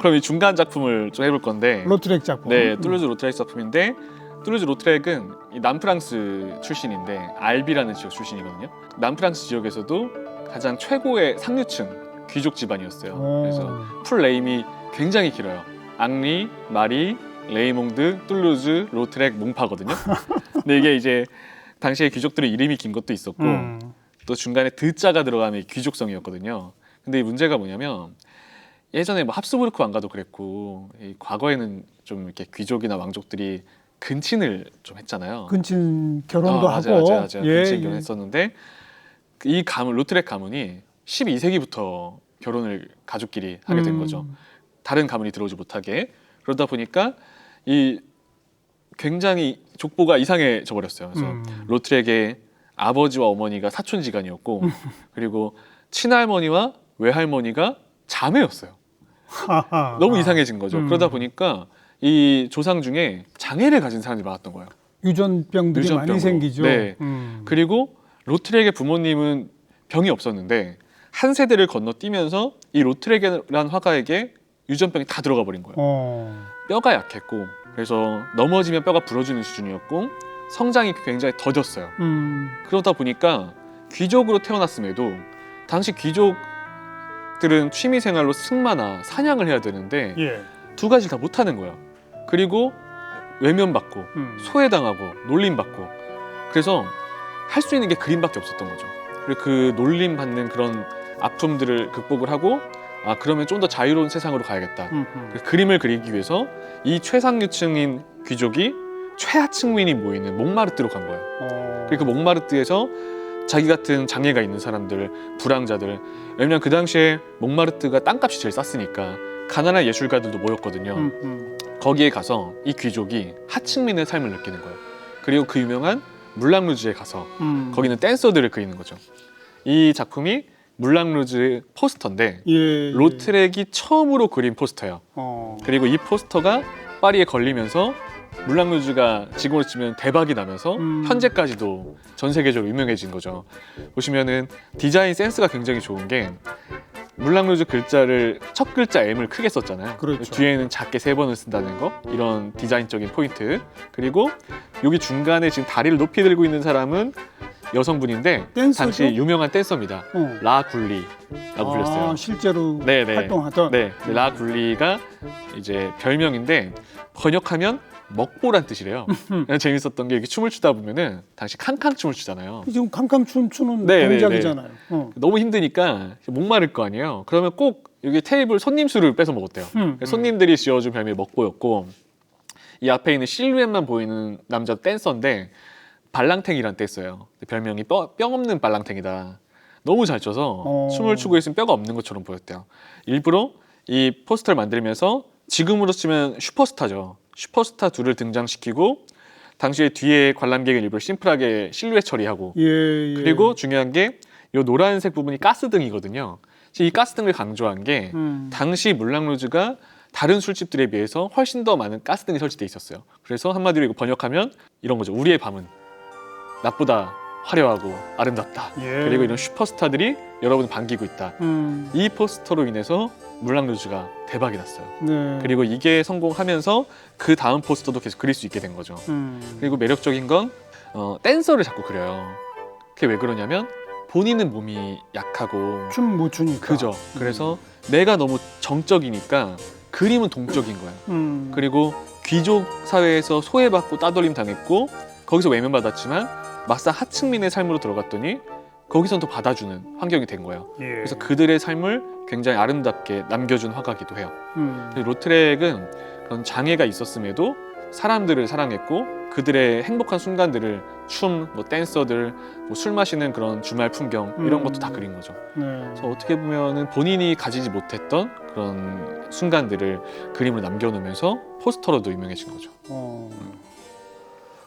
그럼 이 중간 작품을 좀 해볼 건데.
로트렉 작품.
네, 뚜르즈 로트렉 작품인데 뚜르즈 로트렉은 이 남프랑스 출신인데 알비라는 지역 출신이거든요. 남프랑스 지역에서도 가장 최고의 상류층 귀족 집안이었어요. 그래서 풀 네임이 굉장히 길어요. 앙리, 마리, 레이몽드, 뚜르즈, 로트렉, 몽파거든요. 근데 이게 이제 당시에 귀족들의 이름이 긴 것도 있었고 또 중간에 드자가 들어가면 귀족성이었거든요. 근데 이 문제가 뭐냐면 예전에 뭐 합스부르크 왕가도 그랬고 이 과거에는 좀 이렇게 귀족이나 왕족들이 근친을 좀 했잖아요.
근친 결혼도
맞아요,
하고.
맞아요. 근친 결혼했었는데 이 가문 로트렉 가문이 12세기부터 결혼을 가족끼리 하게 된 거죠. 다른 가문이 들어오지 못하게. 그러다 보니까 이 굉장히 족보가 이상해져 버렸어요. 그래서 로트렉의 아버지와 어머니가 사촌지간이었고 그리고 친할머니와 외할머니가 자매였어요. 너무 이상해진 거죠. 그러다 보니까 이 조상 중에 장애를 가진 사람들이 많았던 거예요.
유전병들이
유전병으로.
많이 생기죠.
네. 그리고 로트렉의 부모님은 병이 없었는데 한 세대를 건너뛰면서 이 로트렉이라는 화가에게 유전병이 다 들어가 버린 거예요. 뼈가 약했고 그래서 넘어지면 뼈가 부러지는 수준이었고 성장이 굉장히 더뎠어요. 그러다 보니까 귀족으로 태어났음에도 당시 귀족들은 취미생활로 승마나 사냥을 해야 되는데 두 가지를 다 못하는 거예요. 그리고 외면받고 소외당하고 놀림받고 그래서 할 수 있는 게 그림밖에 없었던 거죠. 그리고 그 놀림받는 그런 아픔들을 극복을 하고 그러면 좀 더 자유로운 세상으로 가야겠다. 그림을 그리기 위해서 이 최상류층인 귀족이 최하층민이 모이는 몽마르트로 간 거예요. 그리고 몽마르트에서 자기 같은 장애가 있는 사람들, 불황자들 왜냐면 그 당시에 몽마르트가 땅값이 제일 쌌으니까 가난한 예술가들도 모였거든요. 거기에 가서 이 귀족이 하층민의 삶을 느끼는 거예요. 그리고 그 유명한 물랑루즈에 가서 거기는 댄서들을 그리는 거죠. 이 작품이 물랑루즈 포스터인데 로트렉이 처음으로 그린 포스터예요. 그리고 이 포스터가 파리에 걸리면서 물랑 루즈가 지금으로 치면 대박이 나면서 현재까지도 전 세계적으로 유명해진 거죠. 보시면은 디자인 센스가 굉장히 좋은 게 물랑 루즈 글자를 첫 글자 M을 크게 썼잖아요.
그렇죠.
뒤에는 작게 3번을 쓴다는 거, 이런 디자인적인 포인트. 그리고 여기 중간에 지금 다리를 높이 들고 있는 사람은 여성분인데
댄서죠?
당시 유명한 댄서입니다. 라 굴리라고 불렸어요.
실제로
네네.
활동하던.
네, 라 굴리가 이제 별명인데 번역하면 먹보란 뜻이래요. 재밌었던 게 이렇게 춤을 추다 보면은 당시 캉캉 춤을 추잖아요.
지금 캄캄춤 추는
네,
동작이잖아요.
너무 힘드니까 목마를 거 아니에요. 그러면 꼭 여기 테이블 손님 수를 뺏어 먹었대요. 손님들이 지어준 별명이 먹보였고, 이 앞에 있는 실루엣만 보이는 남자 댄서인데 발랑탱이란 댄서예요. 별명이 뼈 없는 발랑탱이다. 너무 잘 춰서 춤을 추고 있으면 뼈가 없는 것처럼 보였대요. 일부러 이 포스터를 만들면서 지금으로 치면 슈퍼스타죠. 슈퍼스타 둘을 등장시키고 당시에 뒤에 관람객을 일부러 심플하게 실루엣 처리하고,
예.
그리고 중요한 게 이 노란색 부분이 가스등이거든요. 이 가스등을 강조한 게 당시 물랑 루즈가 다른 술집들에 비해서 훨씬 더 많은 가스등이 설치돼 있었어요. 그래서 한마디로 이거 번역하면 이런 거죠. 우리의 밤은 낮보다 화려하고 아름답다.
예.
그리고 이런 슈퍼스타들이 여러분을 반기고 있다. 이 포스터로 인해서 물랑 루즈가 대박이 났어요.
네.
그리고 이게 성공하면서 그 다음 포스터도 계속 그릴 수 있게 된 거죠. 그리고 매력적인 건 댄서를 자꾸 그려요. 그게 왜 그러냐면 본인은 몸이 약하고
춤 못 추니까.
그죠. 그래서 내가 너무 정적이니까 그림은 동적인 거예요. 그리고 귀족 사회에서 소외받고 따돌림 당했고 거기서 외면받았지만 막상 하층민의 삶으로 들어갔더니 거기선 또 받아주는 환경이 된 거예요.
예.
그래서 그들의 삶을 굉장히 아름답게 남겨준 화가기도 해요. 로트렉은 그런 장애가 있었음에도 사람들을 사랑했고 그들의 행복한 순간들을 춤, 뭐 댄서들, 뭐 술 마시는 그런 주말 풍경 이런 것도 다 그린 거죠.
네.
그래서 어떻게 보면은 본인이 가지지 못했던 그런 순간들을 그림으로 남겨놓으면서 포스터로도 유명해진 거죠.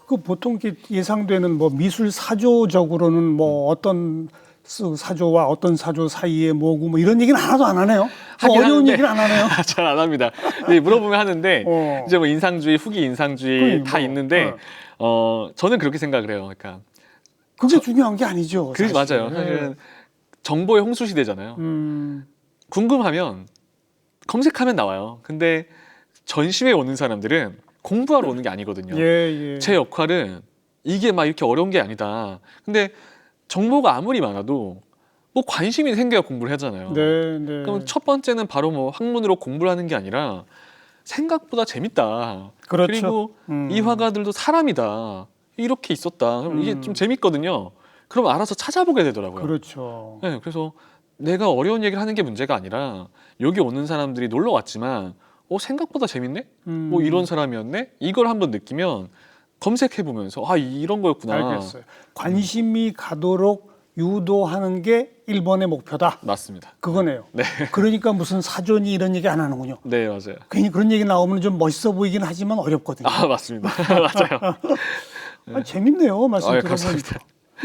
그 보통 이렇게 예상되는 뭐 미술 사조적으로는 뭐 어떤 사조와 어떤 사조 사이에 뭐고 뭐 이런 얘기는 하나도 안 하네요.
하긴
어려운
하는데
얘기는 안 하네요.
잘 안 합니다. 네, 물어보면 하는데 이제 뭐 인상주의, 후기 인상주의 다 있는데 저는 그렇게 생각을 해요. 그러니까
그게 중요한 게 아니죠.
그
사실.
맞아요. 사실은 정보의 홍수 시대잖아요. 궁금하면 검색하면 나와요. 근데 전시회 오는 사람들은 공부하러 오는 게 아니거든요.
예.
제 역할은 이게 막 이렇게 어려운 게 아니다. 근데 정보가 아무리 많아도 뭐 관심이 생겨야 공부를 하잖아요.
네.
그럼 첫 번째는 바로 뭐 학문으로 공부를 하는 게 아니라 생각보다 재밌다.
그렇죠.
그리고 이 화가들도 사람이다. 이렇게 있었다. 그럼 이게 좀 재밌거든요. 그럼 알아서 찾아보게 되더라고요.
그렇죠.
네, 그래서 내가 어려운 얘기를 하는 게 문제가 아니라 여기 오는 사람들이 놀러 왔지만 생각보다 재밌네? 뭐 이런 사람이었네? 이걸 한번 느끼면 검색해보면서 이런 거였구나.
알겠어요. 관심이 가도록 유도하는 게 1번의 목표다.
맞습니다.
그거네요.
네.
그러니까 무슨 사전이 이런 얘기 안 하는군요.
네, 맞아요.
괜히 그런 얘기 나오면 좀 멋있어 보이긴 하지만 어렵거든요.
맞습니다. 맞아요.
재밌네요. 말씀 들어보니까.
감사합니다.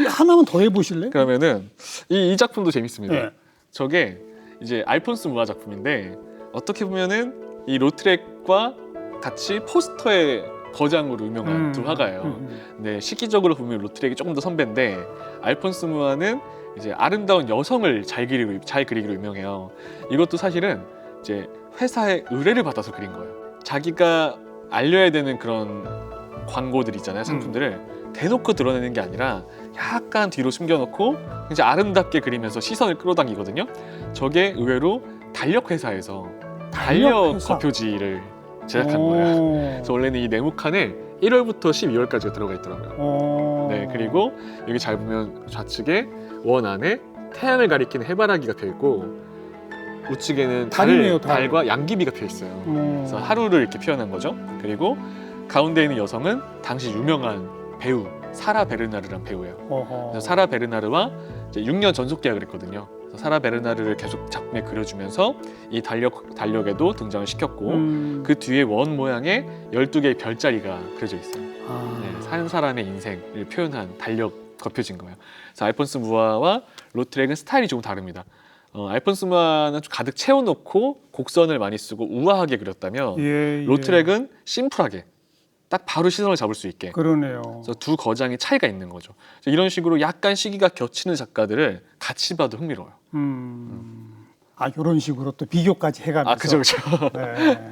하나만 더 해보실래요?
그러면은 이 작품도 재밌습니다.
네.
저게 이제 알폰스 무아 작품인데 어떻게 보면은 이 로트렉과 같이 포스터의 거장으로 유명한 두 화가예요. 네, 시기적으로 보면 로트렉이 조금 더 선배인데 알폰스 무아는 이제 아름다운 여성을 잘 그리기로 유명해요. 이것도 사실은 이제 회사의 의뢰를 받아서 그린 거예요. 자기가 알려야 되는 그런 광고들 있잖아요, 상품들을 대놓고 드러내는 게 아니라 약간 뒤로 숨겨놓고 이제 아름답게 그리면서 시선을 끌어당기거든요. 저게 의외로 달력 회사에서 달력
회사?
거표지를 제작한 거예요. 그래서 원래는 이 네모칸에 1월부터 12월까지가 들어가 있더라고요. 네, 그리고 여기 잘 보면 좌측에 원 안에 태양을 가리키는 해바라기가 펴 있고 우측에는
달이네요, 달.
달과 양귀비가 펴 있어요. 그래서 하루를 이렇게 표현한 거죠. 그리고 가운데 있는 여성은 당시 유명한 배우 사라 베르나르란 배우예요. 그래서 사라 베르나르와 이제 6년 전속 계약을 했거든요. 그래서 사라 베르나르를 계속 작품에 그려주면서 이 달력에도 등장을 시켰고 그 뒤에 원 모양의 12개의 별자리가 그려져 있어요. 네, 한 사람의 인생을 표현한 달력 거표진 거예요. 그래서 알폰스 무아와 로트렉은 스타일이 조금 다릅니다. 알폰스 무아는 좀 가득 채워놓고 곡선을 많이 쓰고 우아하게 그렸다면 로트렉은 심플하게 딱 바로 시선을 잡을 수 있게.
그러네요.
그래서 두 거장이 차이가 있는 거죠. 그래서 이런 식으로 약간 시기가 겹치는 작가들을 같이 봐도 흥미로워요.
이런 식으로 또 비교까지 해가면서.
그죠, 그죠.
네.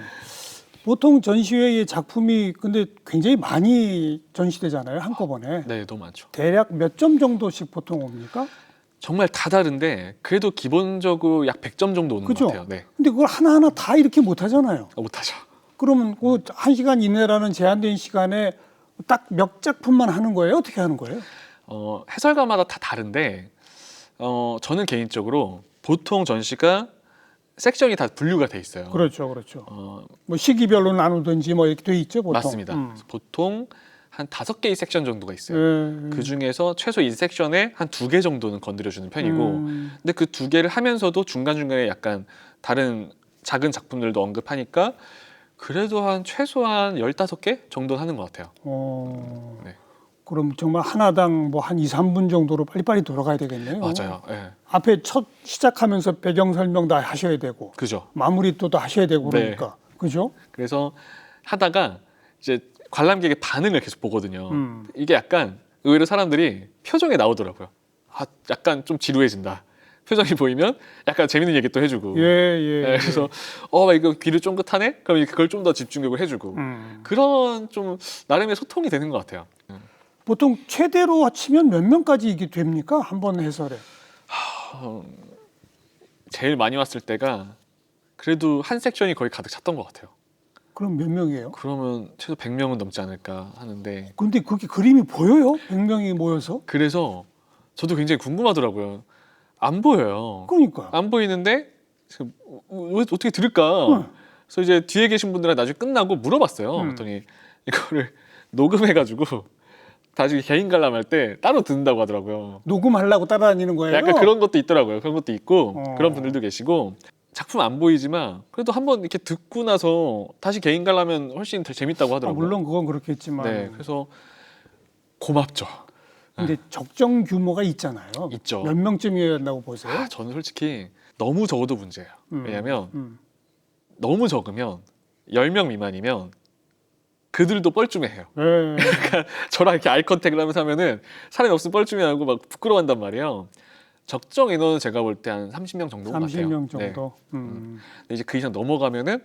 보통 전시회의 작품이 근데 굉장히 많이 전시되잖아요, 한꺼번에.
네, 너무 많죠.
대략 몇 점 정도씩 보통 옵니까?
정말 다 다른데 그래도 기본적으로 약 100점 정도 오는
그죠?
것 같아요. 네,
근데 그걸 하나하나 다 이렇게 못 하잖아요.
못하죠.
그러면 그 1시간 이내라는 제한된 시간에 딱 몇 작품만 하는 거예요? 어떻게 하는 거예요?
해설가마다 다 다른데 저는 개인적으로 보통 전시가 섹션이 다 분류가 돼 있어요.
그렇죠, 그렇죠. 뭐 시기별로 나누든지 뭐 이렇게 돼 있죠, 보통.
맞습니다. 그래서 보통 한 5개의 섹션 정도가 있어요. 그
예.
중에서 최소 이 섹션에 한 2개 정도는 건드려주는 편이고, 근데 그 2개를 하면서도 중간중간에 약간 다른 작은 작품들도 언급하니까 그래도 한 최소한 15개 정도는 하는 것 같아요. 네.
그럼 정말 하나당 뭐 한 2, 3분 정도로 빨리빨리 돌아가야 되겠네요.
맞아요. 네.
앞에 첫 시작하면서 배경 설명 다 하셔야 되고
그죠.
마무리 또 하셔야 되고
네.
그러니까. 그죠?
그래서 하다가 이제 관람객의 반응을 계속 보거든요.
음.
이게 약간 의외로 사람들이 표정에 나오더라고요. 약간 좀 지루해진다. 표정이 보이면 약간 재밌는 얘기 또 해주고.
예.
네, 그래서 이거 귀를 쫑긋하네? 그럼 그걸 좀 더 집중력을 해주고. 그런 좀 나름의 소통이 되는 것 같아요.
보통 최대로 치면 몇 명까지 이게 됩니까? 한 번 해설에.
제일 많이 왔을 때가 그래도 한 섹션이 거의 가득 찼던 것 같아요.
그럼 몇 명이에요?
그러면 최소 100명은 넘지 않을까 하는데,
근데 그게 그림이 보여요? 100명이 모여서?
그래서 저도 굉장히 궁금하더라고요. 안 보여요.
그러니까요.
안 보이는데 왜 어떻게 들을까? 그래서 이제 뒤에 계신 분들한테 나중에 끝나고 물어봤어요. 그랬더니 이거를 녹음해가지고 다시 개인 관람할 때 따로 듣는다고 하더라고요.
녹음하려고 따라다니는 거예요?
약간 그런 것도 있더라고요. 그런 것도 있고
어.
그런 분들도 계시고, 작품 안 보이지만 그래도 한번 이렇게 듣고 나서 다시 개인 관람하면 훨씬 더 재밌다고 하더라고요.
물론 그건 그렇겠지만.
네, 그래서 고맙죠.
근데 적정 규모가 있잖아요.
있죠.
몇 명쯤이어야 한다고 보세요?
저는 솔직히 너무 적어도 문제예요. 왜냐하면 너무 적으면 10명 미만이면 그들도 뻘쭘해해요.
네.
저랑 이렇게 아이 컨택을 하면서 하면은 사람이 없으면 뻘쭘해하고 막 부끄러워한단 말이에요. 적정 인원은 제가 볼 때 한 30명 정도 같아요.
30명 정도.
근데 이제 그 이상 넘어가면은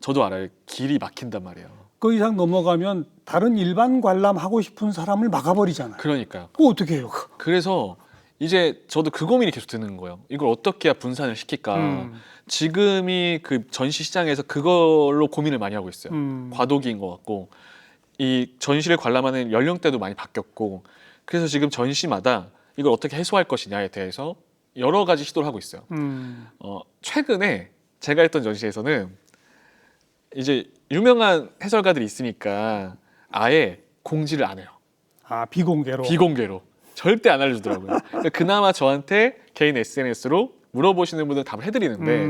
저도 알아요. 길이 막힌단 말이에요.
그 이상 넘어가면 다른 일반 관람 하고 싶은 사람을 막아버리잖아요.
그러니까요.
그거 어떻게 해요?
그래서 이제 저도 그 고민이 계속 드는 거예요. 이걸 어떻게 해야 분산을 시킬까. 지금이 그 전시 시장에서 그걸로 고민을 많이 하고 있어요. 과도기인 것 같고, 이 전시를 관람하는 연령대도 많이 바뀌었고, 그래서 지금 전시마다 이걸 어떻게 해소할 것이냐에 대해서 여러 가지 시도를 하고 있어요. 최근에 제가 했던 전시에서는 이제 유명한 해설가들이 있으니까 아예 공지를 안 해요.
비공개로.
비공개로. 절대 안 알려주더라고요. 그나마 저한테 개인 SNS로 물어보시는 분들 답을 해드리는데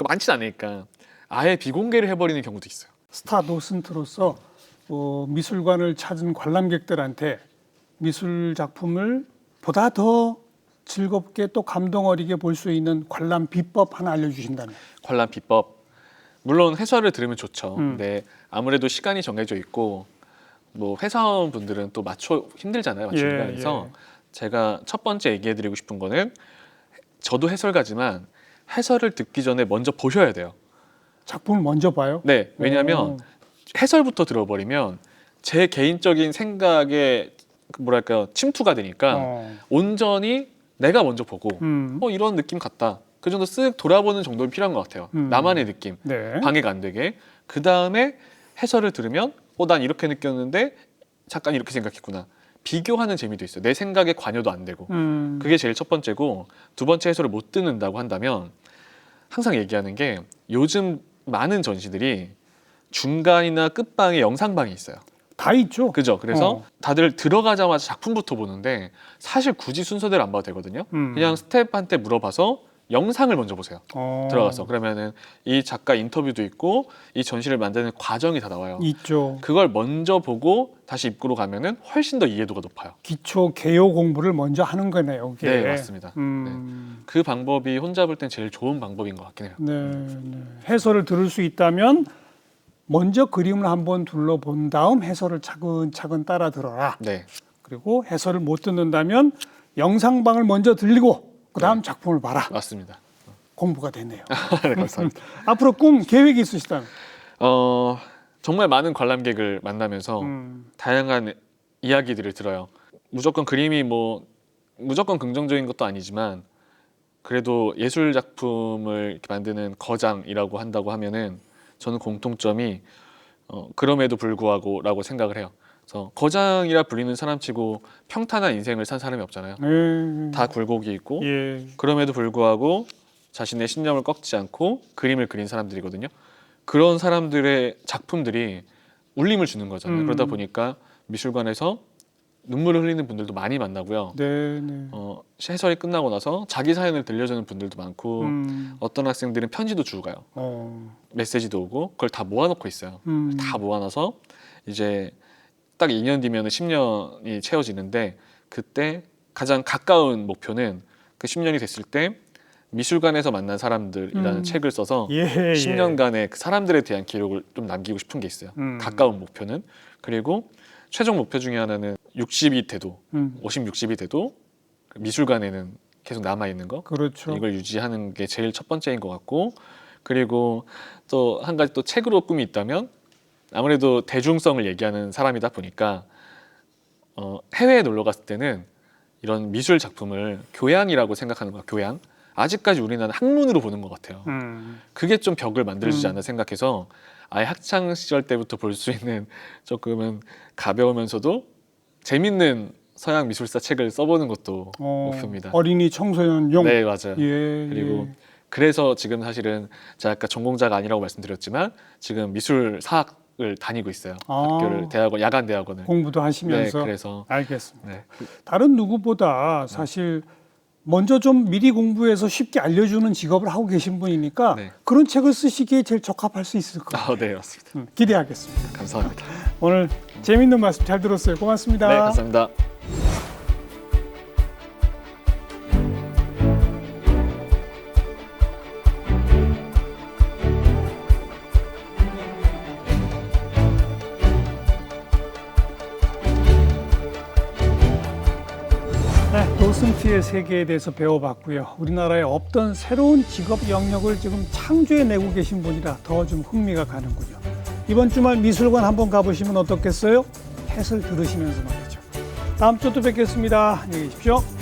많지는 않으니까 아예 비공개를 해버리는 경우도 있어요.
스타 도슨트로서 미술관을 찾은 관람객들한테 미술 작품을 보다 더 즐겁게 또 감동 어리게 볼 수 있는 관람 비법 하나 알려주신다면.
관람 비법. 물론 해설을 들으면 좋죠. 근데 아무래도 시간이 정해져 있고 뭐 회사원분들은 또 힘들잖아요. 맞추는 시간에서. 제가 첫 번째 얘기해드리고 싶은 거는, 저도 해설가지만 해설을 듣기 전에 먼저 보셔야 돼요.
작품을 먼저 봐요?
네, 왜냐하면 해설부터 들어버리면 제 개인적인 생각에 뭐랄까요, 침투가 되니까 온전히 내가 먼저 보고 이런 느낌 같다. 그 정도 쓱 돌아보는 정도는 필요한 것 같아요. 나만의 느낌,
네.
방해가 안 되게. 그 다음에 해설을 들으면 난 이렇게 느꼈는데 잠깐 이렇게 생각했구나. 비교하는 재미도 있어요. 내 생각에 관여도 안 되고. 그게 제일 첫 번째고, 두 번째 해설을 못 듣는다고 한다면 항상 얘기하는 게, 요즘 많은 전시들이 중간이나 끝방에 영상방이 있어요.
다 있죠.
그죠? 그래서 다들 들어가자마자 작품부터 보는데 사실 굳이 순서대로 안 봐도 되거든요. 그냥 스태프한테 물어봐서 영상을 먼저 보세요. 들어가서. 그러면은 이 작가 인터뷰도 있고 이 전시를 만드는 과정이 다 나와요.
있죠.
그걸 먼저 보고 다시 입구로 가면은 훨씬 더 이해도가 높아요.
기초 개요 공부를 먼저 하는 거네요. 이게.
네, 맞습니다. 네. 그 방법이 혼자 볼 땐 제일 좋은 방법인 것 같긴 해요.
네. 해설을 들을 수 있다면 먼저 그림을 한번 둘러본 다음 해설을 차근차근 따라 들어라.
네.
그리고 해설을 못 듣는다면 영상방을 먼저 들리고 그다음 작품을 봐라.
맞습니다.
공부가 됐네요.
네, 감사합니다.
앞으로 꿈 계획이 있으시다면?
정말 많은 관람객을 만나면서 다양한 이야기들을 들어요. 무조건 그림이 무조건 긍정적인 것도 아니지만 그래도 예술 작품을 이렇게 만드는 거장이라고 한다고 하면은 저는 공통점이 그럼에도 불구하고라고 생각을 해요. 그래서 거장이라 불리는 사람치고 평탄한 인생을 산 사람이 없잖아요. 다 굴곡이 있고
예.
그럼에도 불구하고 자신의 신념을 꺾지 않고 그림을 그린 사람들이거든요. 그런 사람들의 작품들이 울림을 주는 거잖아요. 그러다 보니까 미술관에서 눈물을 흘리는 분들도 많이 만나고요.
네, 네.
해설이 끝나고 나서 자기 사연을 들려주는 분들도 많고 어떤 학생들은 편지도 주고 가요. 메시지도 오고 그걸 다 모아놓고 있어요. 다 모아놔서 이제 딱 2년 뒤면 10년이 채워지는데 그때 가장 가까운 목표는 그 10년이 됐을 때 미술관에서 만난 사람들이라는 책을 써서
예,
10년간의 그 사람들에 대한 기록을 좀 남기고 싶은 게 있어요. 가까운 목표는. 그리고 최종 목표 중에 하나는 60이 돼도 50, 60이 돼도 미술관에는 계속 남아있는 거.
그렇죠.
이걸 유지하는 게 제일 첫 번째인 것 같고 그리고 또 한 가지 또 책으로 꿈이 있다면 아무래도 대중성을 얘기하는 사람이다 보니까 해외에 놀러 갔을 때는 이런 미술 작품을 교양이라고 생각하는 거야. 교양. 아직까지 우리나라는 학문으로 보는 것 같아요. 그게 좀 벽을 만들어주지 않나 생각해서 아예 학창 시절 때부터 볼 수 있는 조금은 가벼우면서도 재밌는 서양 미술사 책을 써보는 것도 목표입니다.
어린이 청소년용.
네, 맞아요.
예,
그리고 그래서 지금 사실은 제가 아까 전공자가 아니라고 말씀드렸지만 지금 미술사학을 다니고 있어요. 학교를 대학원, 야간 대학원을.
공부도 하시면서.
네, 그래서
알겠습니다.
네.
다른 누구보다 사실 먼저 좀 미리 공부해서 쉽게 알려주는 직업을 하고 계신 분이니까
네.
그런 책을 쓰시기에 제일 적합할 수 있을 것 같아요.
네, 맞습니다.
기대하겠습니다.
감사합니다.
오늘 재밌는 말씀 잘 들었어요. 고맙습니다.
네, 감사합니다.
네, 도슨트의 세계에 대해서 배워봤고요. 우리나라에 없던 새로운 직업 영역을 지금 창조해내고 계신 분이라 더 좀 흥미가 가는군요. 이번 주말 미술관 한번 가보시면 어떻겠어요? 해설 들으시면서 말이죠. 다음 주에 또 뵙겠습니다. 안녕히 계십시오.